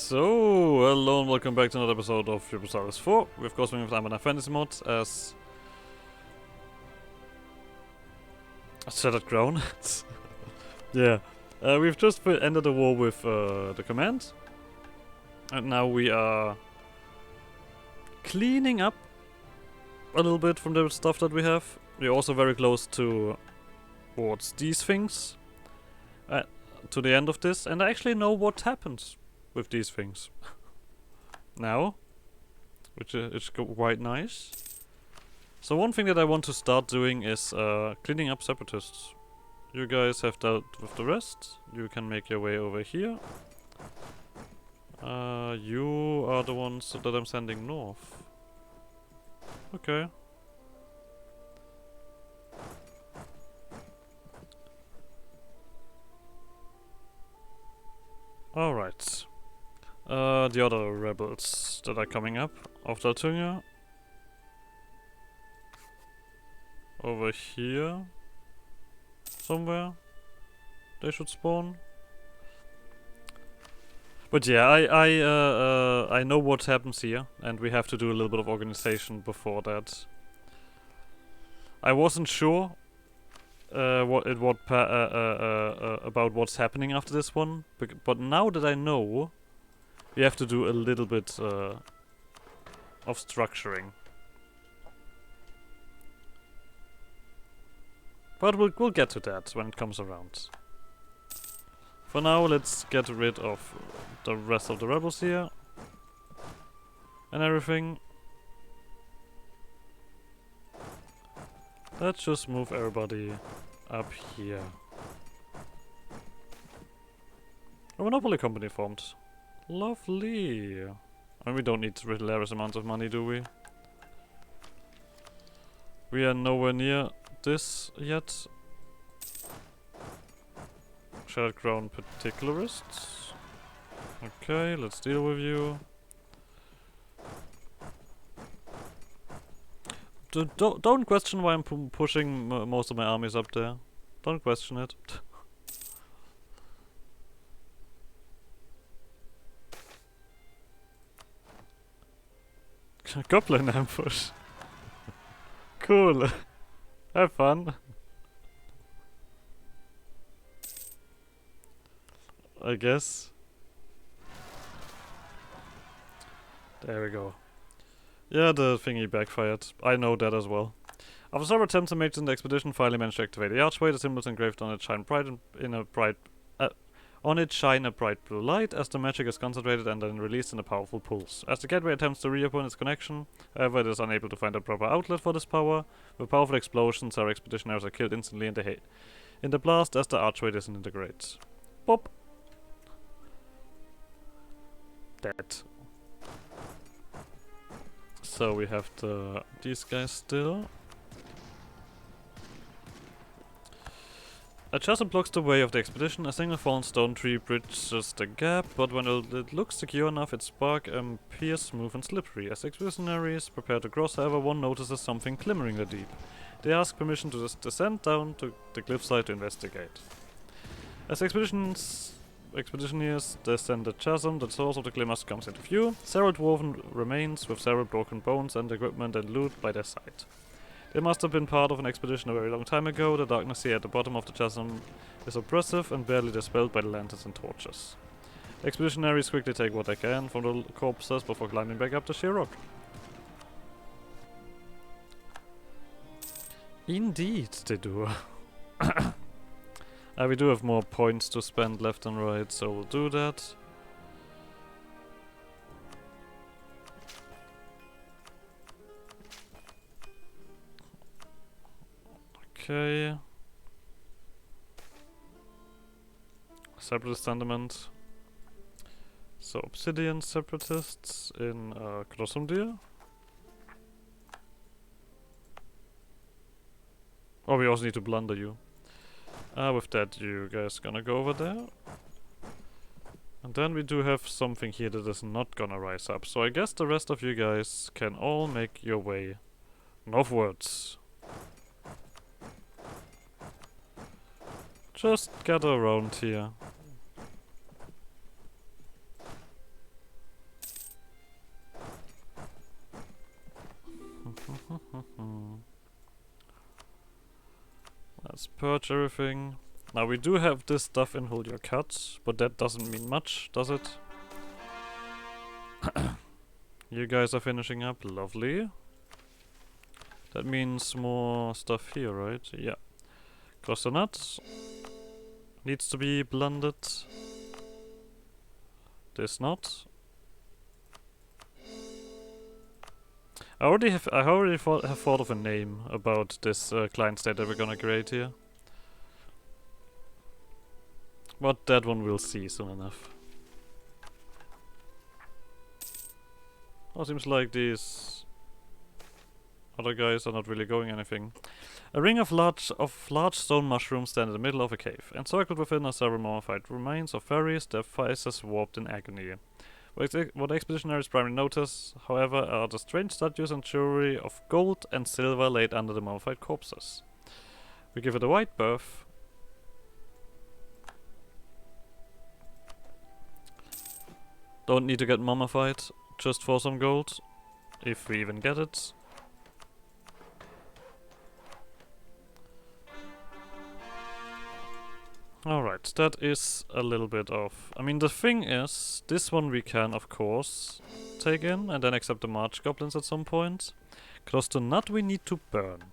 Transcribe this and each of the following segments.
So, hello and welcome back to another episode of EU4. We're of course playing with Anbennar fantasy mods as Shattered Crown. Yeah, we've just ended the war with the command, and now we are cleaning up a little bit from the stuff that we have. We're also very close towards these things, to the end of this, and I actually know what happens with these things now, which is quite nice. So one thing that I want to start doing is cleaning up separatists. You guys have dealt with the rest. You can make your way over here. You are the ones that I'm sending north. Okay. Alright. The other rebels that are coming up after Tunga. Over here. Somewhere. They should spawn. But yeah, I know what happens here, and we have to do a little bit of organization before that. I wasn't sure about what's happening after this one, but now that I know, we have to do a little bit of structuring. But we'll get to that when it comes around. For now, let's get rid of the rest of the rebels here and everything. Let's just move everybody up here. A monopoly company formed. Lovely. And we don't need hilarious amounts of money, do we? We are nowhere near this yet. Shattered Crown particularists. Okay, let's deal with you. Don't question why I'm pushing most of my armies up there. Don't question it. Goblin ambush. Cool. Have fun. I guess. There we go. Yeah, the thingy backfired. I know that as well. After several attempts and mates in the expedition, finally managed to activate the archway. The symbols engraved on it shine a bright blue light as the magic is concentrated and then released in a powerful pulse. As the gateway attempts to reopen its connection, however, it is unable to find a proper outlet for this power. With powerful explosions, our expeditionaries are killed instantly in the blast as the archway disintegrates. Pop. Dead. So we have these guys still. A chasm blocks the way of the expedition. A single fallen stone tree bridges the gap, but when it looks secure enough, its bark appears smooth and slippery. As expeditionaries prepare to cross, however, one notices something glimmering in the deep. They ask permission to descend down to the cliffside to investigate. As expeditionaries descend the chasm, the source of the glimmers comes into view. Several dwarven remains with several broken bones and equipment and loot by their side. They must have been part of an expedition a very long time ago. The darkness here at the bottom of the chasm is oppressive and barely dispelled by the lanterns and torches. The expeditionaries quickly take what they can from the corpses before climbing back up the sheer rock. Indeed, they do. We do have more points to spend left and right, so we'll do that. Okay. Separatist sentiment. So obsidian separatists in Krosumdir. Oh, we also need to blunder you. With that, you guys gonna go over there. And then we do have something here that is not gonna rise up. So I guess the rest of you guys can all make your way northwards. Just gather around here. Let's purge everything. Now we do have this stuff in Hold Your Cut, but that doesn't mean much, does it? You guys are finishing up, lovely. That means more stuff here, right? Yeah. Cross the nuts. Needs to be blended. This not. I already have thought of a name about this client state that we're gonna create here. But that one we'll see soon enough. Oh, seems like these other guys are not really going anything. A ring of large stone mushrooms stand in the middle of a cave. Encircled within are several mummified remains of fairies, their faces warped in agony. What expeditionaries primarily notice, however, are the strange statues and jewelry of gold and silver laid under the mummified corpses. We give it a white berth. Don't need to get mummified, just for some gold, if we even get it. Alright, that is a little bit of... I mean, the thing is, this one we can, of course, take in and then accept the March Goblins at some point. Close to nut we need to burn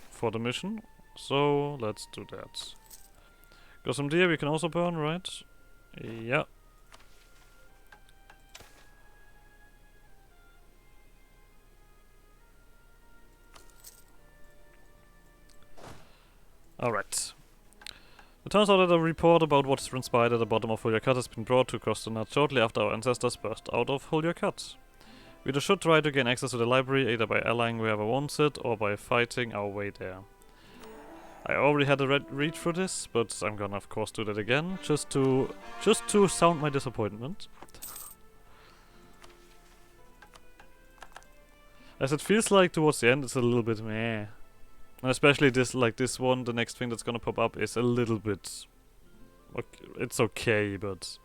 for the mission, so let's do that. Got some deer we can also burn, right? Yeah. Alright. It turns out that a report about what's transpired at the bottom of Hold Your Cut has been brought to Nut shortly after our ancestors burst out of Hold Your Cut. We should try to gain access to the library either by allying wherever wanted or by fighting our way there. I already had a read through this, but I'm gonna of course do that again, just to sound my disappointment. As it feels like towards the end it's a little bit meh. And especially this one, the next thing that's gonna pop up is a little bit... Okay, it's okay, but...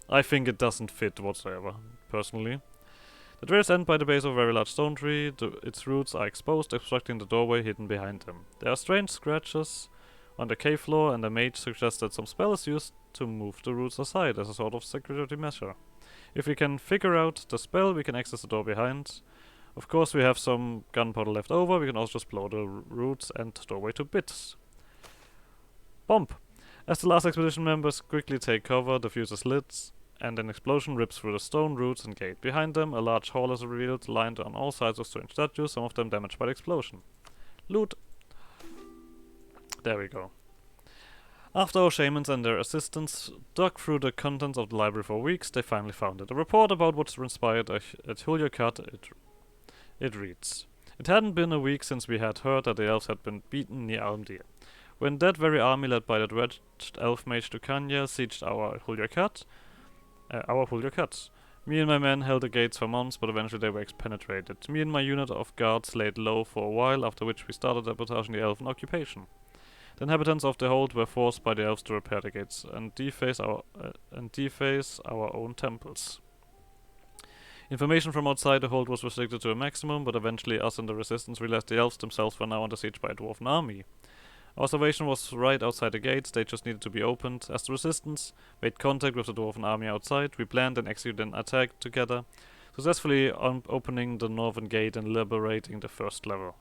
I think it doesn't fit whatsoever, personally. The trails end by the base of a very large stone tree. Its roots are exposed, obstructing the doorway hidden behind them. There are strange scratches on the cave floor, and the mage suggests that some spell is used to move the roots aside as a sort of security measure. If we can figure out the spell, we can access the door behind. Of course, we have some gunpowder left over. We can also just blow the roots and doorway to bits. Bomb! As the last expedition members quickly take cover, the fuse is lit, and an explosion rips through the stone roots and gate. Behind them, a large hall is revealed, lined on all sides with strange statues, some of them damaged by the explosion. Loot! There we go. After our shamans and their assistants dug through the contents of the library for weeks, they finally found it. A report about what's transpired at Hold Your Cut. It reads, it hadn't been a week since we had heard that the elves had been beaten near Almdir. When that very army led by that wretched elf mage Tukanya sieged our Hold Your Cut, me and my men held the gates for months, but eventually they were penetrated. Me and my unit of guards laid low for a while, after which we started sabotaging the elven occupation. The inhabitants of the hold were forced by the elves to repair the gates and deface our own temples. Information from outside the hold was restricted to a maximum, but eventually us and the resistance realized the elves themselves were now under siege by a dwarven army. Our salvation was right outside the gates, they just needed to be opened. As the resistance made contact with the dwarven army outside, we planned and executed an attack together, successfully opening the northern gate and liberating the first level.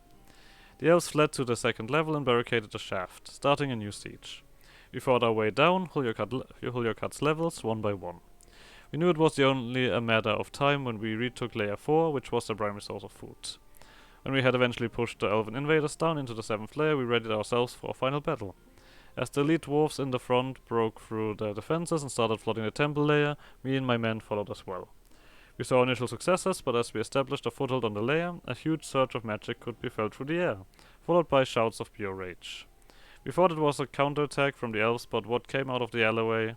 The elves fled to the second level and barricaded the shaft, starting a new siege. We fought our way down Hold Your Cut's levels one by one. We knew it was only a matter of time when we retook layer 4, which was the primary source of food. When we had eventually pushed the elven invaders down into the 7th layer, we readied ourselves for a final battle. As the elite dwarves in the front broke through the defenses and started flooding the temple layer, me and my men followed as well. We saw initial successes, but as we established a foothold on the layer, a huge surge of magic could be felt through the air, followed by shouts of pure rage. We thought it was a counterattack from the elves, but what came out of the alleyway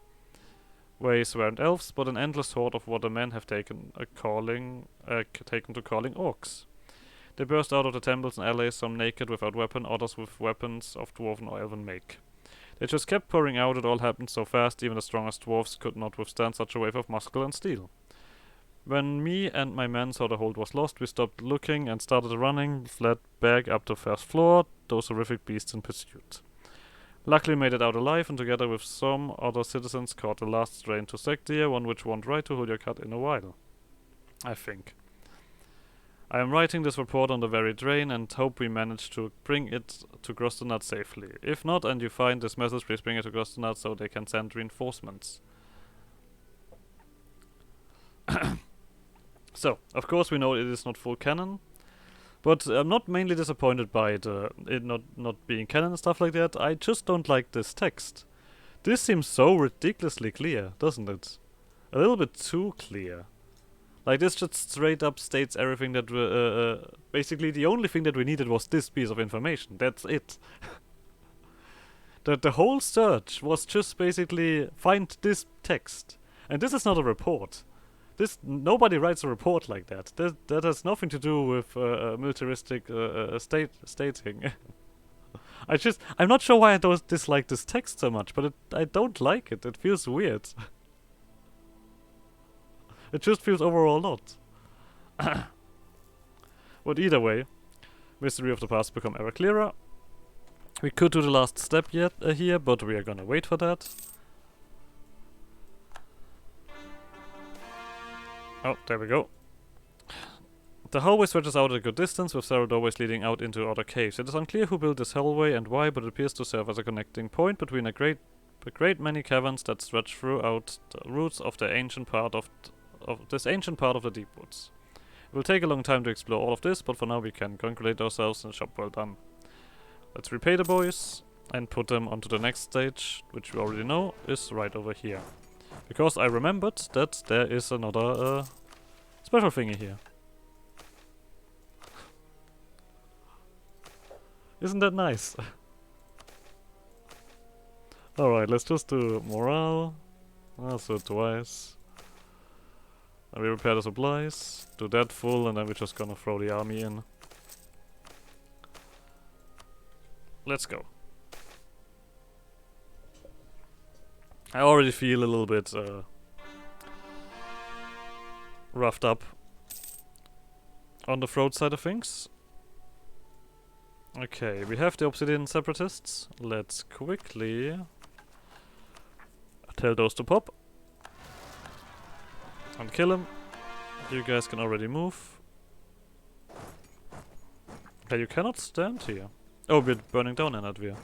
ways weren't elves, but an endless horde of what the men have taken to calling orcs. They burst out of the temples and alleys, some naked without weapon, others with weapons of dwarven or elven make. They just kept pouring out. It all happened so fast, even the strongest dwarves could not withstand such a wave of muscle and steel. When me and my men saw the hold was lost, we stopped looking and started running, fled back up to first floor, those horrific beasts in pursuit. Luckily made it out alive, and together with some other citizens caught the last train to Sektia, one which won't ride to Hulyakat in a while. I think. I am writing this report on the very train and hope we manage to bring it to Grostenat safely. If not, and you find this message, please bring it to Grostenat so they can send reinforcements. So, of course we know it is not full canon, but I'm not mainly disappointed by it not being canon and stuff like that. I just don't like this text. This seems so ridiculously clear, doesn't it? A little bit too clear. Like, this just straight up states everything that basically the only thing that we needed was this piece of information. That's it. The whole search was just basically find this text. And this is not a report. Nobody writes a report like that. That has nothing to do with militaristic stating. I'm not sure why I don't dislike this text so much, but I don't like it. It feels weird. It just feels overall not. But either way, mystery of the past become ever clearer. We could do the last step yet here, but we are gonna wait for that. Oh, there we go. The hallway stretches out at a good distance, with several doorways leading out into other caves. It is unclear who built this hallway and why, but it appears to serve as a connecting point between a great many caverns that stretch throughout the roots of the ancient part of this ancient part of the deep woods. It will take a long time to explore all of this, but for now we can congratulate ourselves and job well done. Let's repay the boys and put them onto the next stage, which we already know is right over here. Because I remembered that there is another special thingy here. Isn't that nice? Alright, let's just do morale. Let's do it twice. And we repair the supplies, do that full, and then we're just gonna throw the army in. Let's go. I already feel a little bit roughed up on the throat side of things. Okay, we have the Obsidian Separatists. Let's quickly tell those to pop. And kill him. You guys can already move. Okay, you cannot stand here. Oh, we're burning down Anadvir.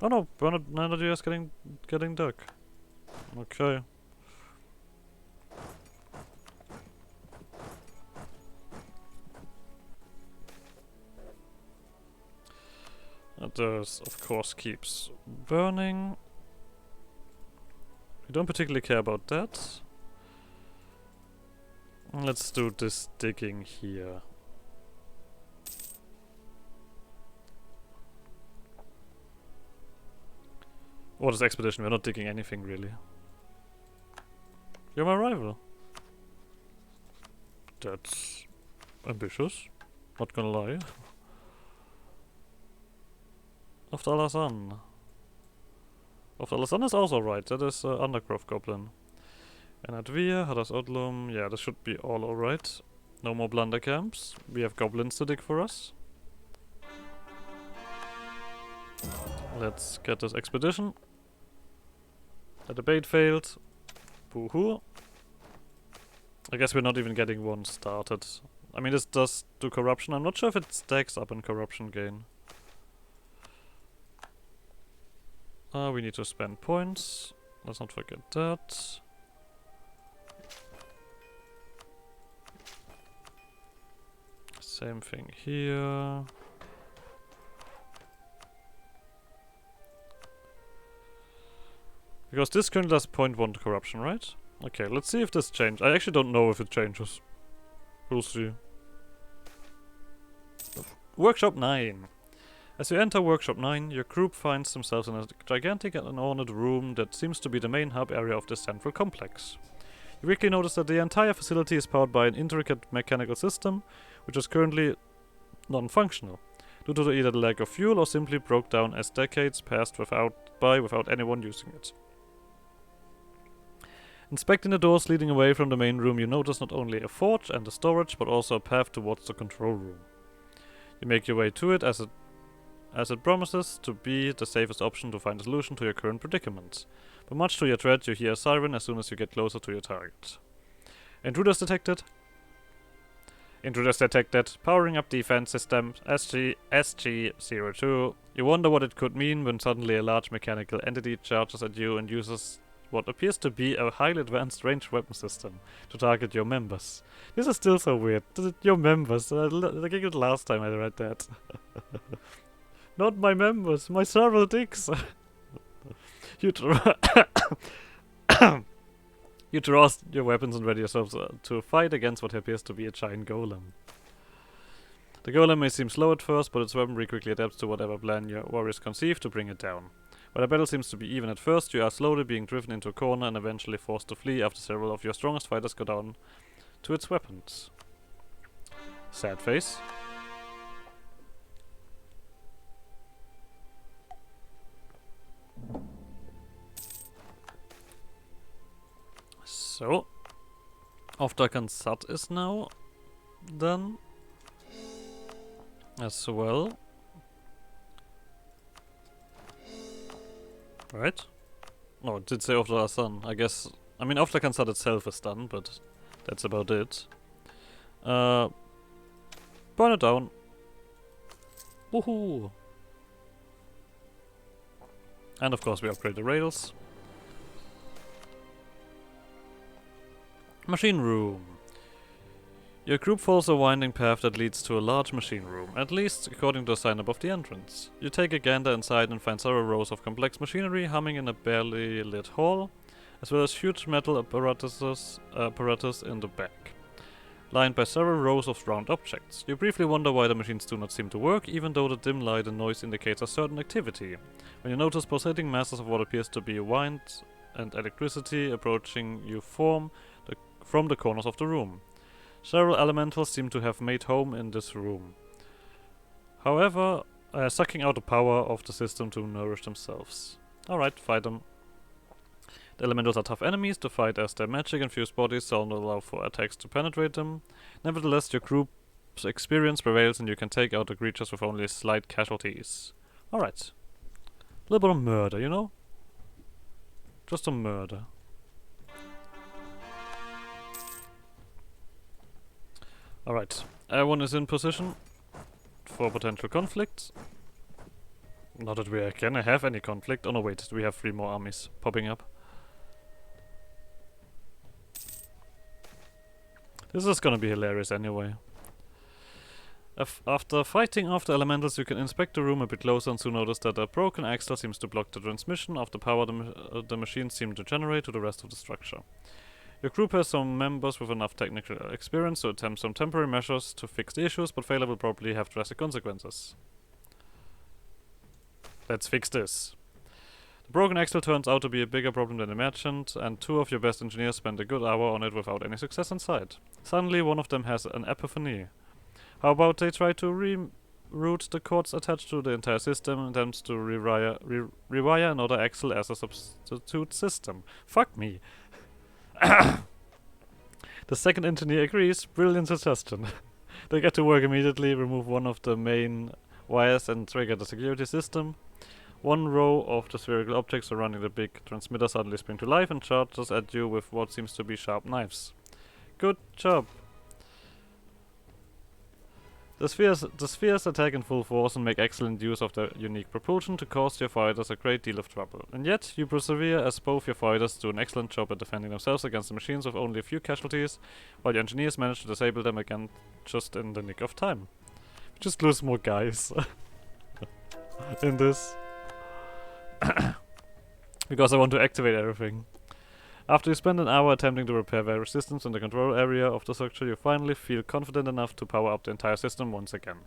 Oh no, Anadvir is getting dug. Okay. This, of course, keeps burning. We don't particularly care about that. Let's do this digging here. What is expedition? We're not digging anything really. You're my rival. That's ambitious. Not gonna lie. Of the Alazan. Of the Alazan is also right. That is Undergrowth Goblin. And Advir, Hadas Odlum. Yeah, this should be all alright. No more blunder camps. We have goblins to dig for us. Let's get this expedition. The debate failed. Boo-hoo. I guess we're not even getting one started. I mean, this does do corruption. I'm not sure if it stacks up in corruption gain. We need to spend points. Let's not forget that. Same thing here. Because this currently does 0.1 corruption, right? Okay, let's see if this changes. I actually don't know if it changes. We'll see. Workshop 9. As you enter Workshop 9, your group finds themselves in a gigantic and ornate room that seems to be the main hub area of this central complex. You quickly notice that the entire facility is powered by an intricate mechanical system, which is currently non-functional, due to either the lack of fuel or simply broke down as decades passed without anyone using it. Inspecting the doors leading away from the main room, you notice not only a forge and a storage, but also a path towards the control room. You make your way to it as as it promises to be the safest option to find a solution to your current predicament. But much to your dread, you hear a siren as soon as you get closer to your target. Intruders detected. Intruders detected. Powering up defense system SG-02. You wonder what it could mean when suddenly a large mechanical entity charges at you and uses what appears to be a highly advanced ranged weapon system to target your members. This is still so weird. Your members. I think it last time I read that. Not my members, my several dicks. You draw you draw your weapons and ready yourselves to fight against what appears to be a giant golem. The golem may seem slow at first, but its weaponry quickly adapts to whatever plan your warriors conceive to bring it down. While the battle seems to be even at first, you are slowly being driven into a corner and eventually forced to flee after several of your strongest fighters go down to its weapons. Sad face. So, Auftrag Sat is now done as well. Right? No, it did say Auftrag Sun. I guess. I mean, Auftrag Sat itself is done, but that's about it. Burn it down. Woohoo! And of course, we upgrade the rails. Machine room. Your group follows a winding path that leads to a large machine room, at least according to the sign above the entrance. You take a gander inside and find several rows of complex machinery humming in a barely lit hall, as well as huge metal apparatus in the back, lined by several rows of round objects. You briefly wonder why the machines do not seem to work, even though the dim light and noise indicates a certain activity, when you notice pulsating masses of what appears to be wind and electricity approaching you from the corners of the room. Several elementals seem to have made home in this room, however, sucking out the power of the system to nourish themselves. Alright, fight them. The elementals are tough enemies to fight as their magic-infused bodies don't allow for attacks to penetrate them. Nevertheless, your group's experience prevails and you can take out the creatures with only slight casualties. Alright. A little bit of murder, you know? Just a murder. Alright, everyone is in position for potential conflict. Not that we can have any conflict. Oh no, wait, we have 3 more armies popping up. This is gonna be hilarious anyway. After fighting off the elementals, you can inspect the room a bit closer and soon notice that a broken axle seems to block the transmission of the power the machines seem to generate to the rest of the structure. Your group has some members with enough technical experience to attempt some temporary measures to fix the issues, but failure will probably have drastic consequences. Let's fix this. The broken axle turns out to be a bigger problem than imagined, and 2 of your best engineers spend a good hour on it without any success in sight. Suddenly, one of them has an epiphany. How about they try to reroute the cords attached to the entire system and attempt to rewire another axle as a substitute system? Fuck me. The second engineer agrees. Brilliant suggestion. They get to work immediately, remove one of the main wires and trigger the security system. One row of the spherical objects surrounding the big transmitter suddenly spring to life and charges at you with what seems to be sharp knives. Good job. The spheres attack in full force and make excellent use of their unique propulsion to cause your fighters a great deal of trouble. And yet, you persevere as both your fighters do an excellent job at defending themselves against the machines with only a few casualties, while your engineers manage to disable them again just in the nick of time. We just lose more guys in this. Because I want to activate everything. After you spend an hour attempting to repair various systems in the control area of the structure, you finally feel confident enough to power up the entire system once again.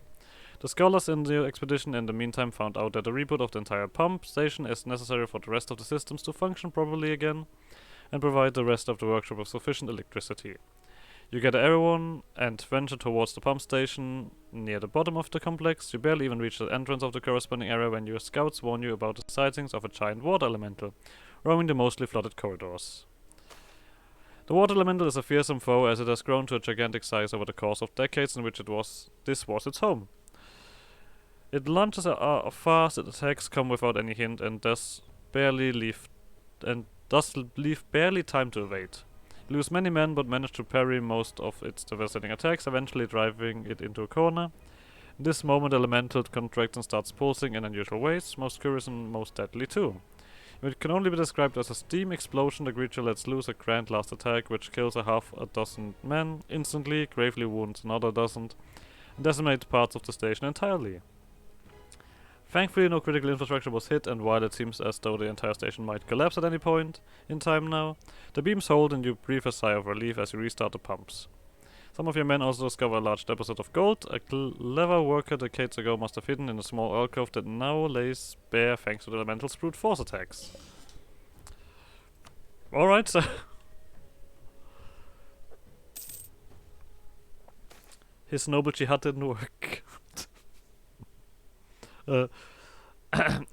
The scholars in the expedition in the meantime found out that a reboot of the entire pump station is necessary for the rest of the systems to function properly again and provide the rest of the workshop with sufficient electricity. You gather everyone and venture towards the pump station near the bottom of the complex. You barely even reach the entrance of the corresponding area when your scouts warn you about the sightings of a giant water elemental roaming the mostly flooded corridors. The water elemental is a fearsome foe as it has grown to a gigantic size over the course of decades in which this was its home. It launches a fast attacks come without any hint and does leave barely time to evade. You lose many men but manage to parry most of its devastating attacks, eventually driving it into a corner. In this moment, Elemental contracts and starts pulsing in unusual ways, most curious and most deadly too. It can only be described as a steam explosion. The creature lets loose a grand last attack, which kills half a dozen men instantly, gravely wounds another dozen, and decimates parts of the station entirely. Thankfully, no critical infrastructure was hit, and while it seems as though the entire station might collapse at any point in time now, the beams hold and you breathe a sigh of relief as you restart the pumps. Some of your men also discover a large deposit of gold. A clever worker decades ago must have hidden in a small alcove that now lays bare thanks to the elemental's brute force attacks. Alright, so his noble jihad didn't work.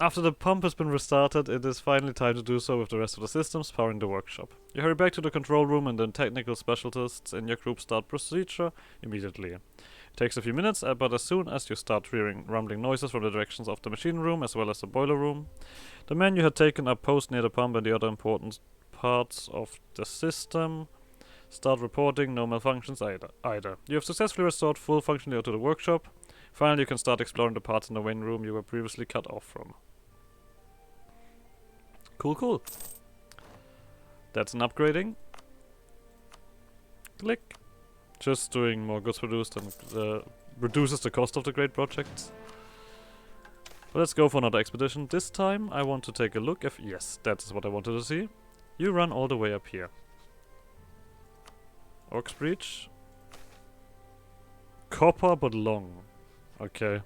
After the pump has been restarted, it is finally time to do so with the rest of the systems powering the workshop. You hurry back to the control room and the technical specialists in your group start procedure immediately. It takes a few minutes, but as soon as you start hearing rumbling noises from the directions of the machine room as well as the boiler room, the men you had taken up post near the pump and the other important parts of the system start reporting no malfunctions either. You have successfully restored full functionality to the workshop. Finally, you can start exploring the parts in the main room you were previously cut off from. Cool. That's an upgrading. Click. Just doing more goods produced and reduces the cost of the great projects. But let's go for another expedition. This time I want to take a look if... Yes, that's what I wanted to see. You run all the way up here. Orcs Breach. Copper but long. Okay.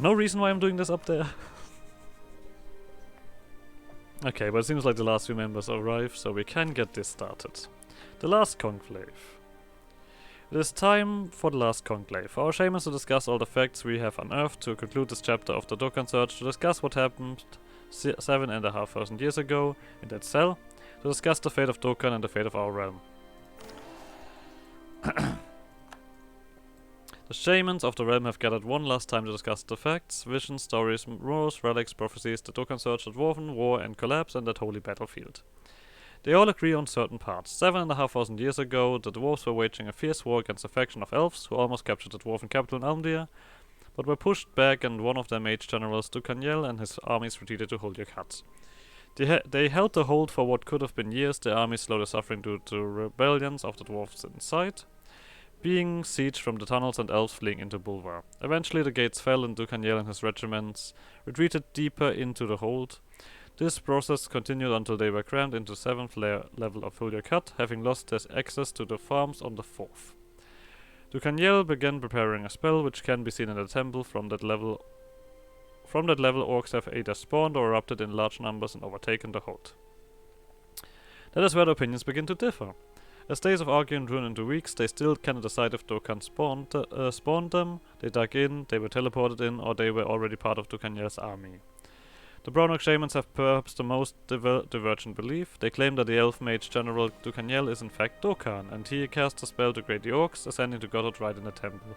No reason why I'm doing this up there. Okay, but it seems like the last few members arrive, so we can get this started. The last conclave. It is time for the last conclave. For our shamans to discuss all the facts we have unearthed, to conclude this chapter of the Dokkan search, to discuss what happened 7,500 years ago in that cell, to discuss the fate of Dokkan and the fate of our realm. The shamans of the realm have gathered one last time to discuss the facts, visions, stories, rumors, relics, prophecies, the Dokkan search, the Dwarven war and collapse, and that holy battlefield. They all agree on certain parts. 7,500 years ago, the dwarves were waging a fierce war against a faction of elves who almost captured the dwarven capital in Almdir, but were pushed back and one of their mage generals, Dukanyel, and his armies retreated to Holyakhat. They held the hold for what could have been years, their armies slowly suffering due to rebellions of the dwarves inside, being sieged from the tunnels and elves fleeing into Bulvar. Eventually the gates fell and Dukanyel and his regiments retreated deeper into the hold. This process continued until they were crammed into 7th level of Holyakhat, having lost their access to the farms on the 4th. Dukanyel began preparing a spell which can be seen in the temple. From that level, orcs have either spawned or erupted in large numbers and overtaken the hold. That is where the opinions begin to differ. As days of arguing drew into weeks, they still cannot decide if Dokkan spawned them, they dug in, they were teleported in, or they were already part of Dukanyel's army. The Brown Orc Shamans have perhaps the most divergent belief. They claim that the elf mage general Dukanyel is in fact Dokkan, and he cast a spell to create the orcs, ascending to godhood right in the temple.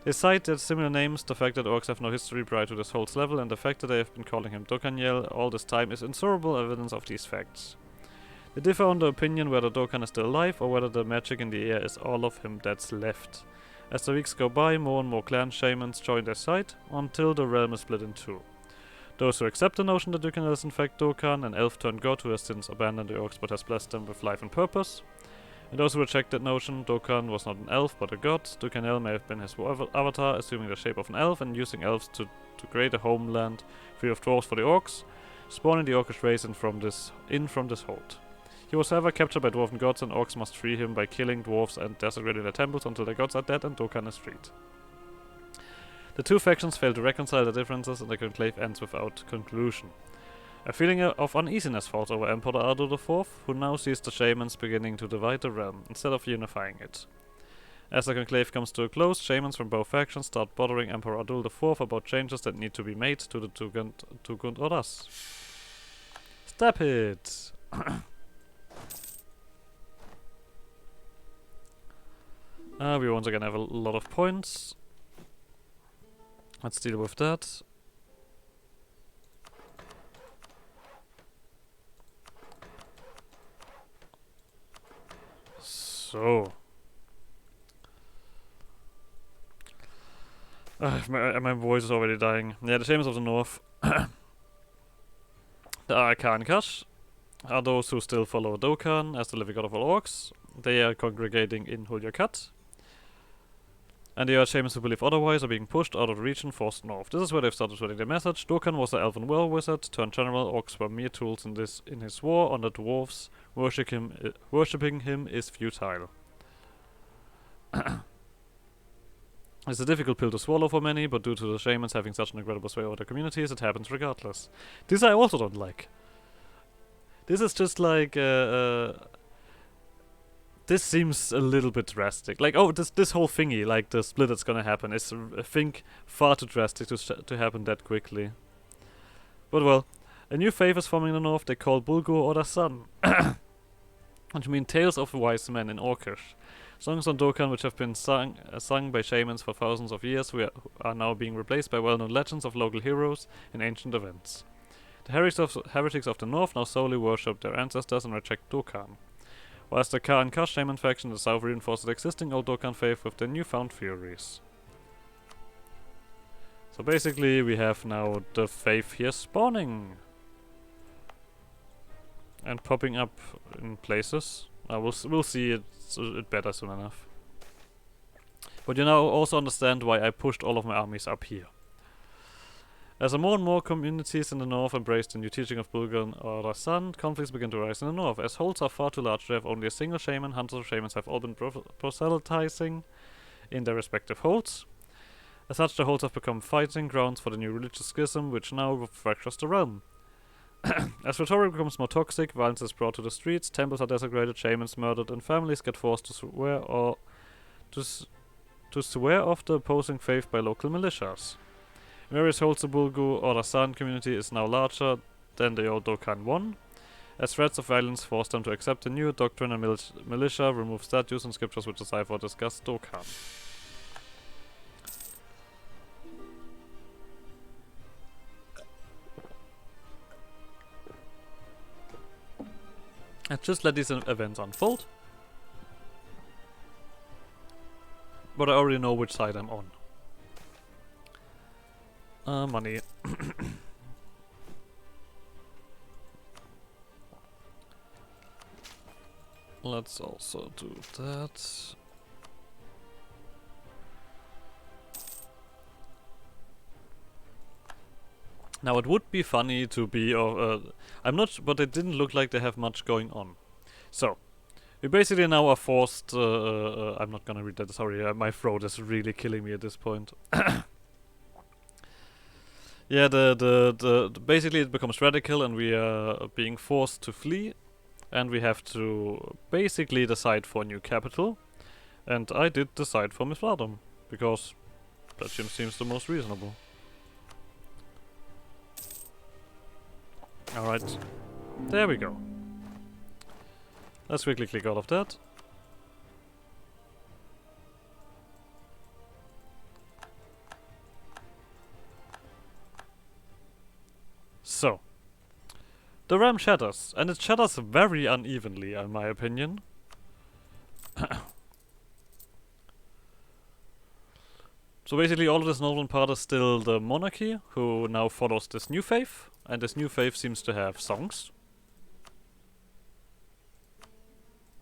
They cite their similar names, the fact that orcs have no history prior to this hold's level, and the fact that they have been calling him Dukanyel all this time is insurable evidence of these facts. They differ on the opinion whether Dokkan is still alive or whether the magic in the air is all of him that's left. As the weeks go by, more and more clan shamans join their side, until the realm is split in two. Those who accept the notion that Dukanyel is in fact Dokkan, an elf-turned god who has since abandoned the orcs but has blessed them with life and purpose. And those who reject that notion, Dokkan was not an elf but a god. Dukanyel may have been his avatar, assuming the shape of an elf and using elves to create a homeland free of dwarves for the orcs, spawning the orcish race in from this hold. He was however captured by dwarven gods, and orcs must free him by killing dwarves and desecrating their temples until their gods are dead and Dokkan is freed. The two factions fail to reconcile their differences, and the conclave ends without conclusion. A feeling of uneasiness falls over Emperor Ardo IV, who now sees the shamans beginning to divide the realm, instead of unifying it. As the conclave comes to a close, shamans from both factions start bothering Emperor Ardul IV about changes that need to be made to the Tugund Orders. Stop it! We once again have a lot of points. Let's deal with that. So. My voice is already dying. Yeah, the shamans of the north. The Arkan Kash are those who still follow Dokkan as the living god of all orcs. They are congregating in Hulyakat. And the shamans who believe otherwise are being pushed out of the region, forced north. This is where they've started spreading their message. Dokkan was the elven war wizard turned general. Orcs were mere tools in his war on the dwarves. Worshipping him is futile. It's a difficult pill to swallow for many, but due to the shamans having such an incredible sway over their communities, it happens regardless. This I also don't like. This is just like, this seems a little bit drastic. Like, oh, this whole thingy, like the split that's gonna happen, is, I think, far too drastic to happen that quickly. But well, a new faith is forming in the north. They call Bulgur or the Sun, which mean tales of wise men in Orcish. Songs on Dokkan, which have been sung by shamans for thousands of years, are now being replaced by well-known legends of local heroes in ancient events. The heretics of the north now solely worship their ancestors and reject Dokkan, whilst the Ka and Kash shaman faction in the south reinforces the existing old Dokkan faith with their newfound theories. So basically, we have now the faith here spawning and popping up in places. We'll see it better soon enough. But you now also understand why I pushed all of my armies up here. As more and more communities in the north embrace the new teaching of Bulgur or the Sun, conflicts begin to rise in the north. As holds are far too large to have only a single shaman, hundreds of shamans have all been proselytizing in their respective holds. As such, the holds have become fighting grounds for the new religious schism, which now fractures the realm. As rhetoric becomes more toxic, violence is brought to the streets, temples are desecrated, shamans murdered, and families get forced to swear off the opposing faith by local militias. In various holds, the Bulgur or the San community is now larger than the old Dokkan 1, as threats of violence force them to accept the new doctrine and militia remove statues and scriptures which decipher or discuss Dokkan. Let's just let these events unfold. But I already know which side I'm on. Money. Let's also do that. Now it would be funny to be, I'm not, but it didn't look like they have much going on. So, we basically now are forced, I'm not gonna read that, sorry, my throat is really killing me at this point. Yeah, basically it becomes radical and we are being forced to flee. And we have to basically decide for a new capital. And I did decide for Misradom, because that seems the most reasonable. Alright, there we go. Let's quickly click out of that. So, the ram shatters, and it shatters very unevenly, in my opinion. So basically all of this northern part is still the monarchy, who now follows this new faith, and this new faith seems to have songs.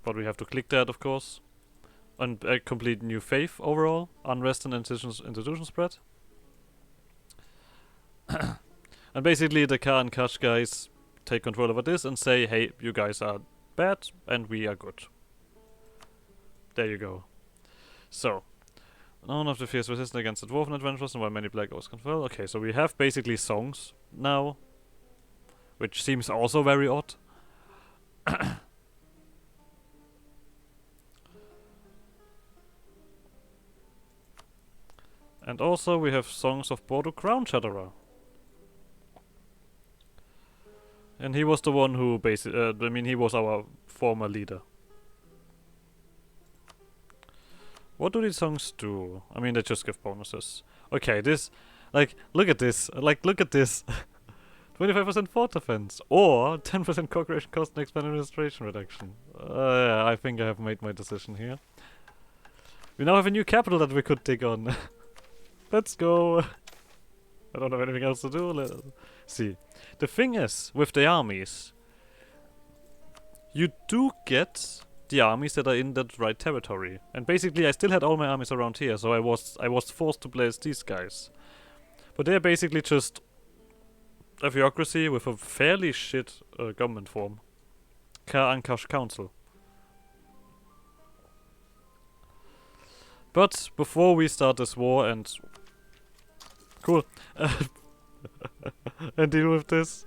But we have to click that, of course. And a complete new faith overall. Unrest and institution spread. And basically the Ka and Kash guys take control over this and say, hey, you guys are bad and we are good. There you go. So, none of the fierce resistance against the dwarven adventurers and while many black orcs control. Okay, so we have basically songs now, which seems also very odd. And also we have songs of Bordo Crown Shatterer. And he was the one who basically, he was our former leader. What do these songs do? I mean, they just give bonuses. Okay, this... Like, look at this. Like, look at this. 25% fort defense. Or 10% co-creation cost and expand administration reduction. Yeah, I think I have made my decision here. We now have a new capital that we could dig on. Let's go. I don't have anything else to do. Let's see. The thing is, with the armies, you do get the armies that are in that right territory. And basically I still had all my armies around here, so I was forced to place these guys. But they're basically just a bureaucracy with a fairly shit government form. Ankash Council. But before we start this war and... Cool. And deal with this,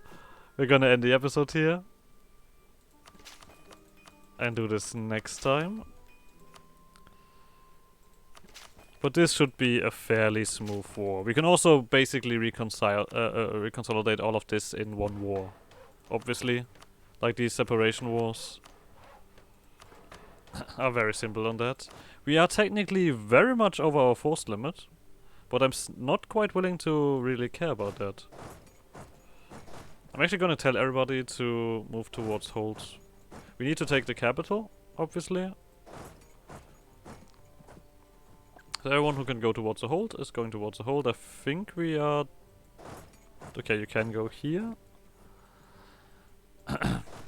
we're gonna end the episode here. And do this next time. But this should be a fairly smooth war. We can also basically reconsolidate all of this in one war. Obviously. Like these separation wars are very simple on that. We are technically very much over our force limit. But I'm not quite willing to really care about that. I'm actually gonna tell everybody to move towards Holt. We need to take the capital, obviously. So everyone who can go towards the Holt is going towards the Holt. I think we are... Okay, you can go here.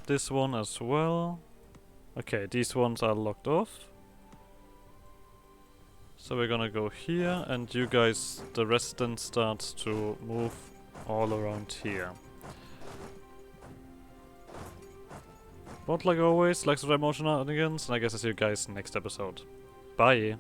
This one as well. Okay, these ones are locked off. So we're gonna go here, and you guys, the rest then starts to move all around here. But like always, like, subscribe, motion, and I guess I'll see you guys next episode. Bye!